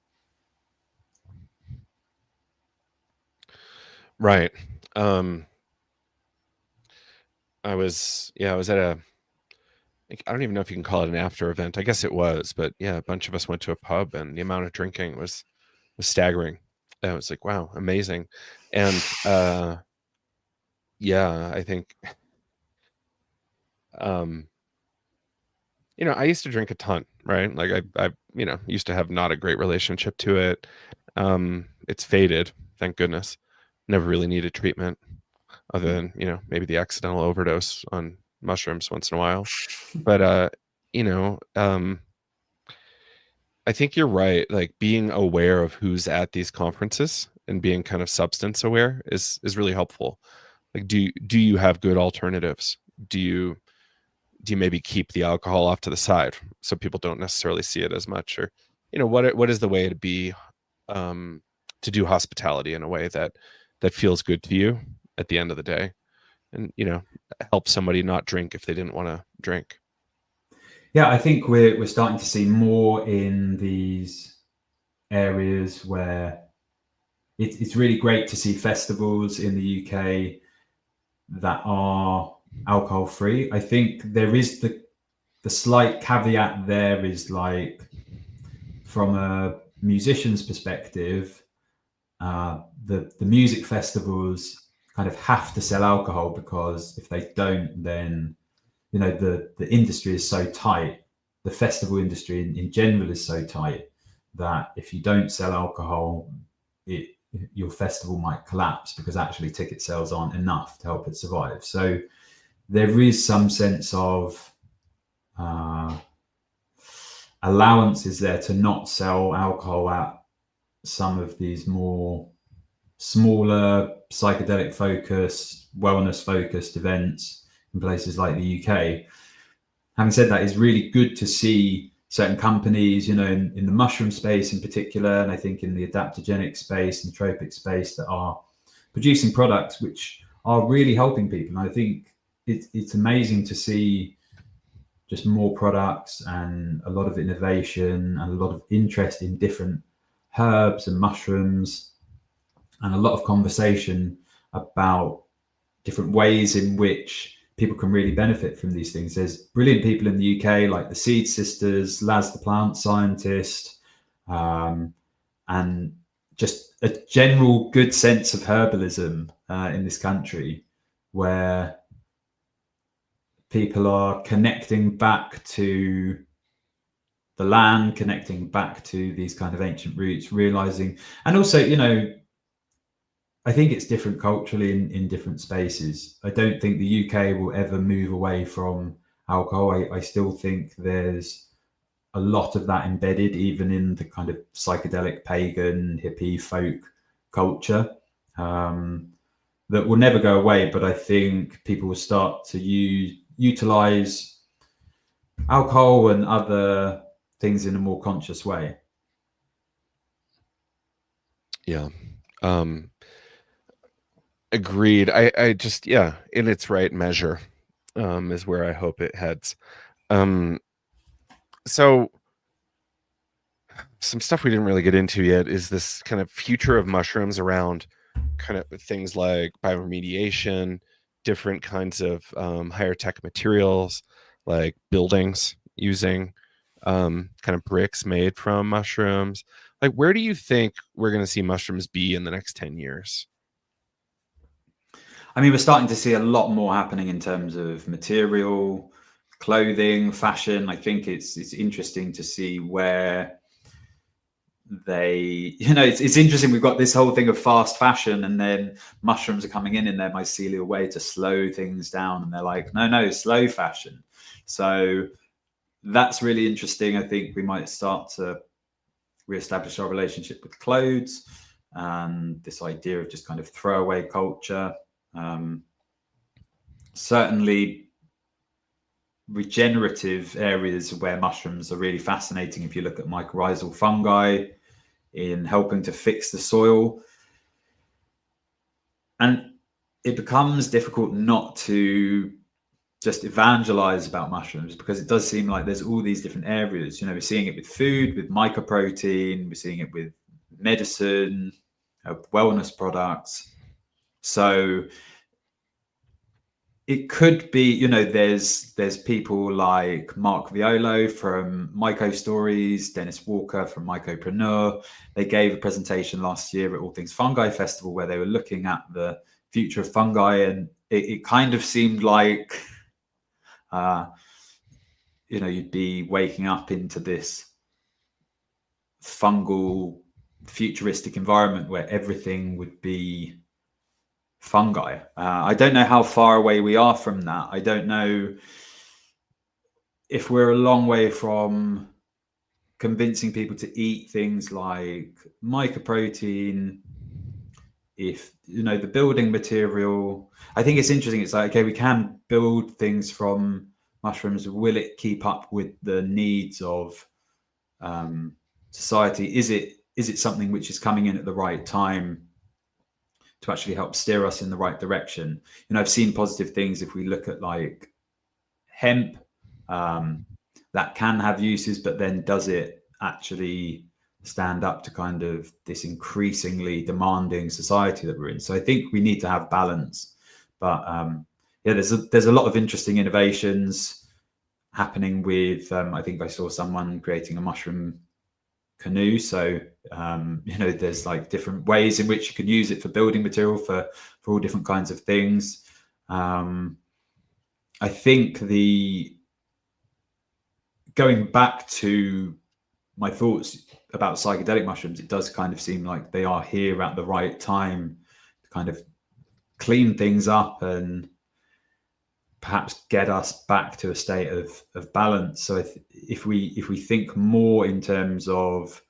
Right. I was at I don't even know if you can call it an after event. I guess it was, but yeah, a bunch of us went to a pub and the amount of drinking was staggering. I was like, wow, amazing. And I think I used to drink a ton, right? Like I used to have not a great relationship to it. It's faded, thank goodness. Never really needed treatment other than, maybe the accidental overdose on mushrooms once in a while. But I think you're right. Like, being aware of who's at these conferences and being kind of substance aware is really helpful. Like, do you have good alternatives? Do you maybe keep the alcohol off to the side so people don't necessarily see it as much? Or, what is the way to be, to do hospitality in a way that that feels good to you at the end of the day, and help somebody not drink if they didn't want to drink. Yeah, I think we're starting to see more in these areas where it's really great to see festivals in the UK that are alcohol free. I think there is the slight caveat there is like, from a musician's perspective, the music festivals kind of have to sell alcohol, because if they don't, then the industry is so tight. The festival industry in general is so tight that if you don't sell alcohol, your festival might collapse, because actually ticket sales aren't enough to help it survive. So there is some sense of allowances there to not sell alcohol at some of these more smaller psychedelic focused, wellness focused events in places like the UK. Having said that, it's really good to see certain companies, in the mushroom space in particular, and I think in the adaptogenic space and tropic space, that are producing products which are really helping people. And I think it's amazing to see just more products and a lot of innovation and a lot of interest in different herbs and mushrooms, and a lot of conversation about different ways in which people can really benefit from these things. There's brilliant people in the UK like the Seed Sisters, Laz the plant scientist, and just a general good sense of herbalism in this country, where people are connecting back to the land, connecting back to these kind of ancient roots, realizing, and also, I think it's different culturally in different spaces. I don't think the UK will ever move away from alcohol. I still think there's a lot of that embedded even in the kind of psychedelic, pagan, hippie, folk culture, that will never go away. But I think people will start to utilize alcohol and other things in a more conscious way. Yeah. Agreed. I just, in its right measure, is where I hope it heads. So some stuff we didn't really get into yet is this kind of future of mushrooms around kind of things like bioremediation, different kinds of higher tech materials, like buildings using kind of bricks made from mushrooms. Like, where do you think we're going to see mushrooms be in the next 10 years? I mean, we're starting to see a lot more happening in terms of material, clothing, fashion. I think it's interesting to see where they, it's interesting. We've got this whole thing of fast fashion, and then mushrooms are coming in their mycelial way to slow things down. And they're like, no, slow fashion. So that's really interesting. I think we might start to reestablish our relationship with clothes and this idea of just kind of throwaway culture. Certainly regenerative areas where mushrooms are really fascinating. If you look at mycorrhizal fungi in helping to fix the soil, and it becomes difficult not to just evangelize about mushrooms, because it does seem like there's all these different areas. We're seeing it with food, with mycoprotein, we're seeing it with medicine, wellness products. So it could be, there's people like Mark Violo from Myco Stories, Dennis Walker from Mycopreneur. They gave a presentation last year at All Things Fungi Festival where they were looking at the future of fungi, and it kind of seemed like, you'd be waking up into this fungal futuristic environment where everything would be fungi. I don't know how far away we are from that. I don't know if we're a long way from convincing people to eat things like mycoprotein. If the building material, I think it's interesting. It's like, okay, we can build things from mushrooms. Will it keep up with the needs of society? Is it something which is coming in at the right time? to actually help steer us in the right direction. You know, I've seen positive things if we look at like hemp, that can have uses, but then does it actually stand up to kind of this increasingly demanding society that we're in? So I think we need to have balance. But yeah, there's a lot of interesting innovations happening with, I think I saw someone creating a mushroom canoe. So you know, there's like different ways in which you can use it for building material for all different kinds of things. I think going back to my thoughts about psychedelic mushrooms, it does kind of seem like they are here at the right time to kind of clean things up and perhaps get us back to a state of balance. So if we think more in terms of,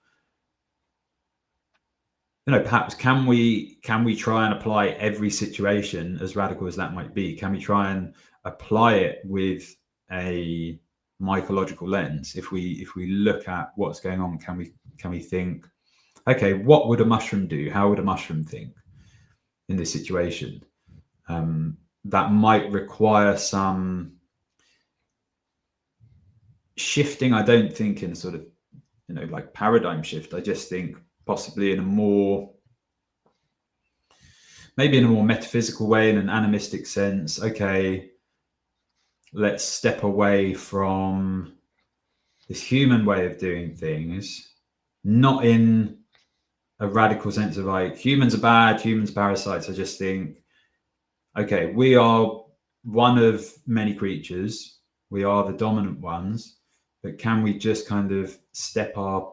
you know, perhaps can we try and apply every situation, as radical as that might be, can we try and apply it with a mycological lens? If we look at what's going on, can we think, okay, what would a mushroom do? How would a mushroom think in this situation? That might require some shifting. I don't think in a sort of, you know, like paradigm shift. I just think possibly in a more, maybe in a more metaphysical way, in an animistic sense. Okay, let's step away from this human way of doing things, not in a radical sense of like humans are bad, humans parasites. I just think, okay, we are one of many creatures. We are the dominant ones, but can we just kind of step our,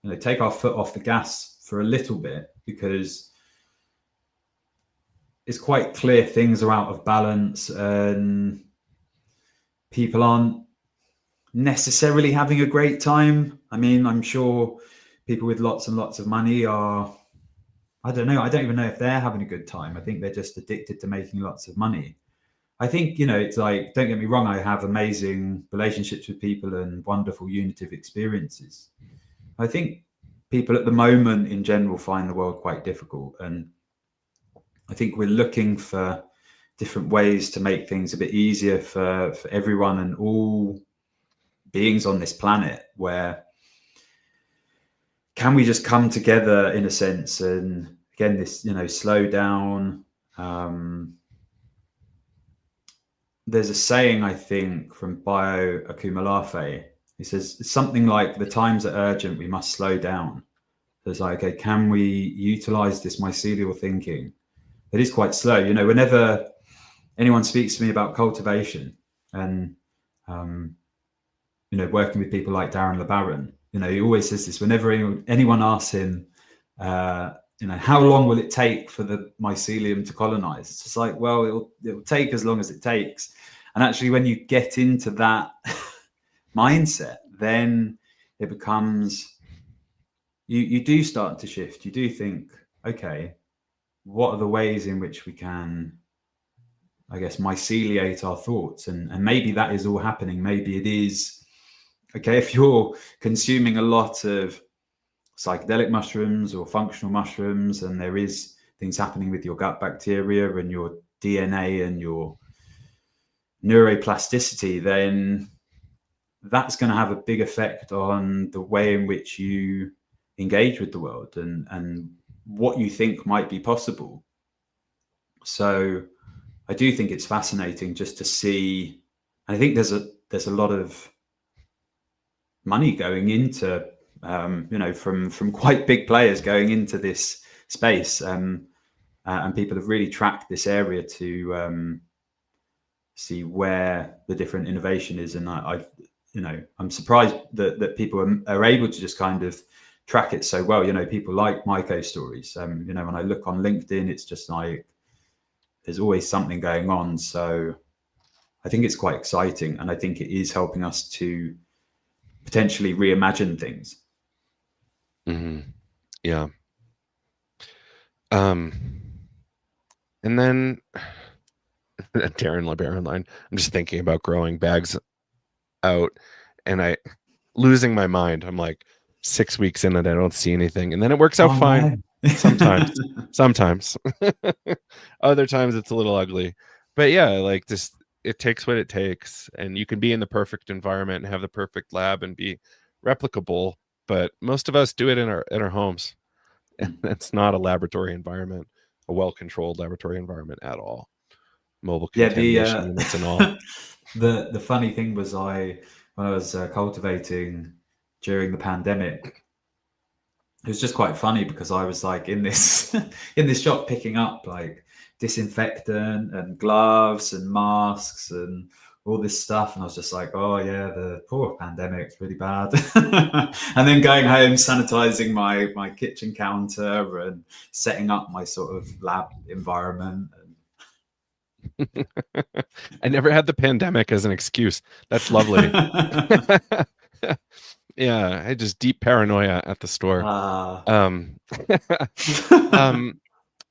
you know, take our foot off the gas for a little bit? Because it's quite clear things are out of balance and people aren't necessarily having a great time. I mean, I'm sure people with lots and lots of money are, I don't know, I don't even know if they're having a good time. I think they're just addicted to making lots of money. I think, you know, it's like, don't get me wrong, I have amazing relationships with people and wonderful unitive experiences. I think people at the moment in general find the world quite difficult. And I think we're looking for different ways to make things a bit easier for everyone and all beings on this planet, where can we just come together in a sense and, again, this, you know, slow down. There's a saying, I think, from Bio Akumalafe. He says something like, the times are urgent, we must slow down. So it's like, okay, can we utilize this mycelial thinking? It is quite slow. You know, whenever anyone speaks to me about cultivation and, you know, working with people like Darren LeBaron, you know, he always says this, whenever anyone asks him, you know, how long will it take for the mycelium to colonize? It's just like, well, it'll take as long as it takes. And actually, when you get into that mindset, then it becomes, you do start to shift. You do think, okay, what are the ways in which we can, I guess, myceliate our thoughts? And maybe that is all happening. Maybe it is, okay, if you're consuming a lot of psychedelic mushrooms or functional mushrooms, and there is things happening with your gut bacteria and your DNA and your neuroplasticity, then that's going to have a big effect on the way in which you engage with the world and what you think might be possible. So I do think it's fascinating just to see. I think there's a lot of money going into, you know, from quite big players going into this space, and people have really tracked this area to see where the different innovation is. And you know, I'm surprised that people are able to just kind of track it so well. You know, people like Myco stories. You know, when I look on LinkedIn, it's just like there's always something going on. So I think it's quite exciting, and I think it is helping us to potentially reimagine things. Mm-hmm. Yeah. And then Darren LeBaron line. I'm just thinking about growing bags out, and losing my mind. I'm like 6 weeks in and I don't see anything, and then it works out fine. Sometimes. Other times it's a little ugly. But yeah, like just it takes what it takes, and you can be in the perfect environment and have the perfect lab and be replicable, but most of us do it in our homes. And it's not a laboratory environment, a well-controlled laboratory environment at all. Mobile Yeah, contamination units and all. the funny thing was, when I was cultivating during the pandemic, it was just quite funny because I was like in this in this shop picking up like disinfectant and gloves and masks and all this stuff, and I was just like, oh yeah, the poor pandemic's really bad. And then going home, sanitizing my kitchen counter and setting up my sort of lab environment. I never had the pandemic as an excuse. That's lovely. Yeah, I just deep paranoia at the store. uh, Um, um,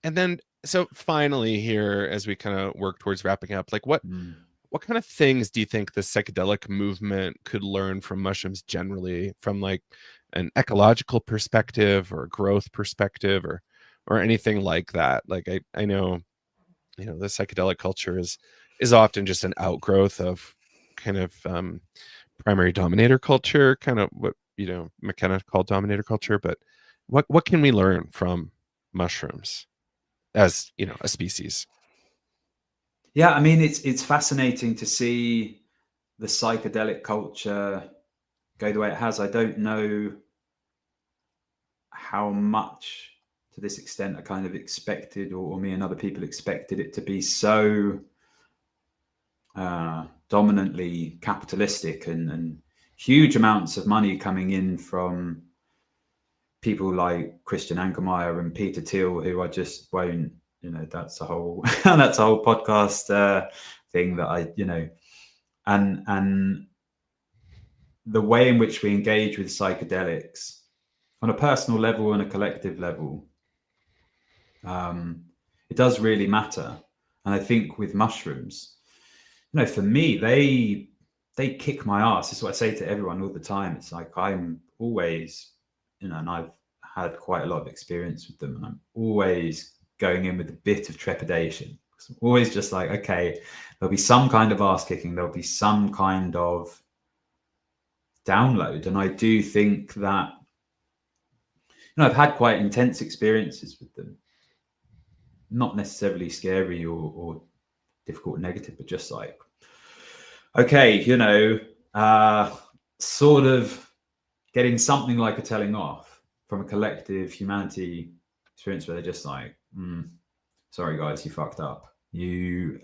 and then so finally here, as we kind of work towards wrapping up, like what kind of things do you think the psychedelic movement could learn from mushrooms generally, from like an ecological perspective or growth perspective, or anything like that? Like I know, the psychedelic culture is often just an outgrowth of kind of primary dominator culture, kind of what McKenna called dominator culture. But what can we learn from mushrooms as a species? yeah, I mean, it's fascinating to see the psychedelic culture go the way it has. I don't know how much to this extent I kind of expected, or me and other people expected it to be so dominantly capitalistic, and huge amounts of money coming in from people like Christian Ankermeyer and Peter Thiel, who I just won't, that's a whole that's a whole podcast thing that and the way in which we engage with psychedelics on a personal level and a collective level, it does really matter. And I think with mushrooms, for me, they kick my ass. It's what I say to everyone all the time. It's like I'm always, and I've had quite a lot of experience with them, and I'm always going in with a bit of trepidation. I'm always just like, okay, there'll be some kind of ass kicking, there'll be some kind of download. And I do think that, I've had quite intense experiences with them, not necessarily scary or difficult, negative, but just like, okay, sort of getting something like a telling off from a collective humanity experience where they're just like, sorry guys, you fucked up. You've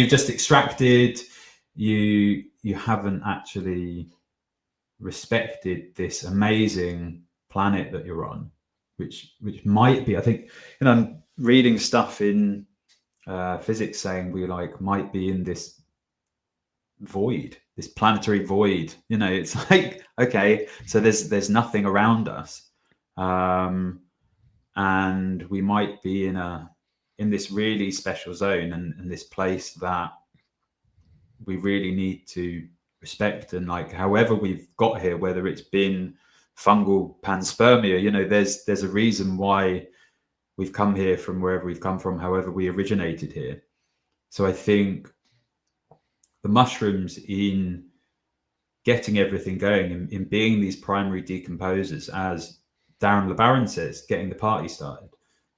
just extracted, you haven't actually respected this amazing planet that you're on, which might be, I think, I'm reading stuff in physics saying we might be in this void, this planetary void. It's like, okay, so there's nothing around us, and we might be in this really special zone, and this place that we really need to respect. And however we've got here, whether it's been fungal panspermia, there's a reason why we've come here from wherever we've come from, however we originated here. So I think the mushrooms, in getting everything going, in being these primary decomposers, as Darren LeBaron says, getting the party started,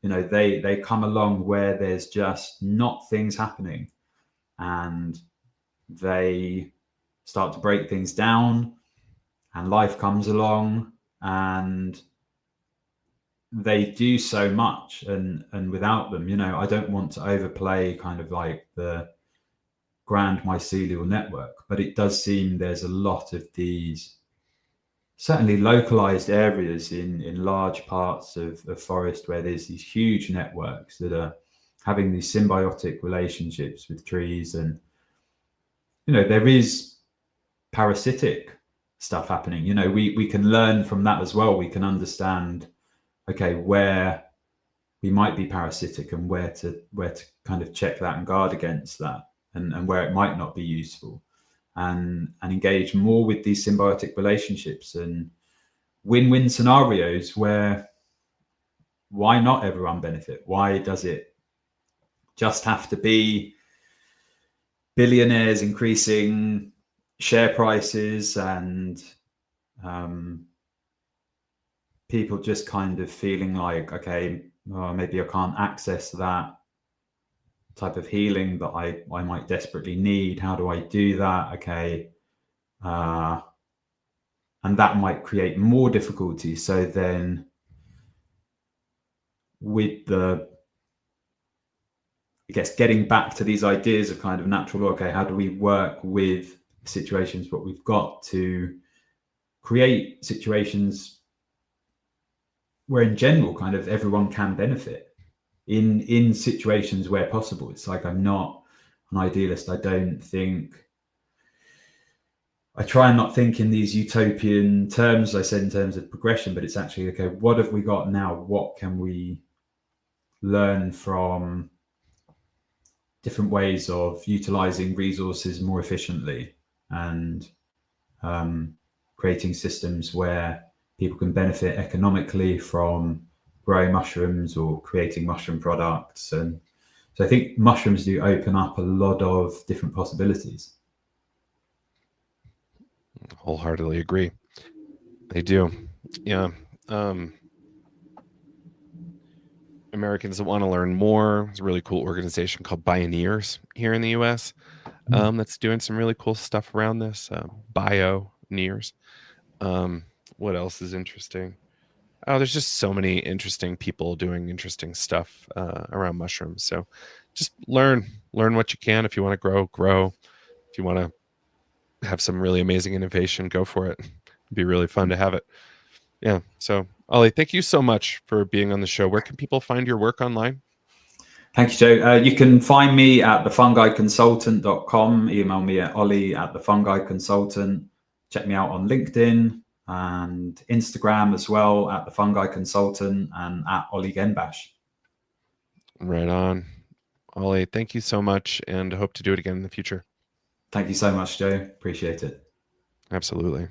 they come along where there's just not things happening, and they start to break things down, and life comes along, and they do so much. And without them, I don't want to overplay kind of like the grand mycelial network, but it does seem there's a lot of these certainly localized areas in large parts of forest where there's these huge networks that are having these symbiotic relationships with trees. And there is parasitic stuff happening. We can learn from that as well. We can understand, okay, where we might be parasitic and where to kind of check that and guard against that, and where it might not be useful, and engage more with these symbiotic relationships and win-win scenarios where why not everyone benefit? Why does it just have to be billionaires increasing share prices and people just kind of feeling like, okay, maybe I can't access that type of healing that I might desperately need. How do I do that? Okay. And that might create more difficulty. So then with the, I guess, getting back to these ideas of kind of natural law, okay, how do we work with situations what we've got to create situations where in general kind of everyone can benefit in situations where possible. It's like, I'm not an idealist. I don't think, I try and not think in these utopian terms, I said, in terms of progression, but it's actually, okay, what have we got now? What can we learn from different ways of utilizing resources more efficiently and creating systems where people can benefit economically from growing mushrooms or creating mushroom products. And so I think mushrooms do open up a lot of different possibilities. Wholeheartedly agree. They do. Yeah. Americans that want to learn more. There's a really cool organization called Bioneers here in the US that's doing some really cool stuff around this. Bioneers. What else is interesting? Oh, there's just so many interesting people doing interesting stuff around mushrooms. So just learn what you can. If you want to grow. If you want to have some really amazing innovation, go for it. It'd be really fun to have it. Yeah. So, Ollie, thank you so much for being on the show. Where can people find your work online? Thank you, Joe. You can find me at thefungiconsultant.com. Email me at ollie@thefungiconsultant. Check me out on LinkedIn and Instagram as well at thefungiconsultant and at Oli Genn-Bash. Right on. Ollie, thank you so much and hope to do it again in the future. Thank you so much, Joe. Appreciate it. Absolutely.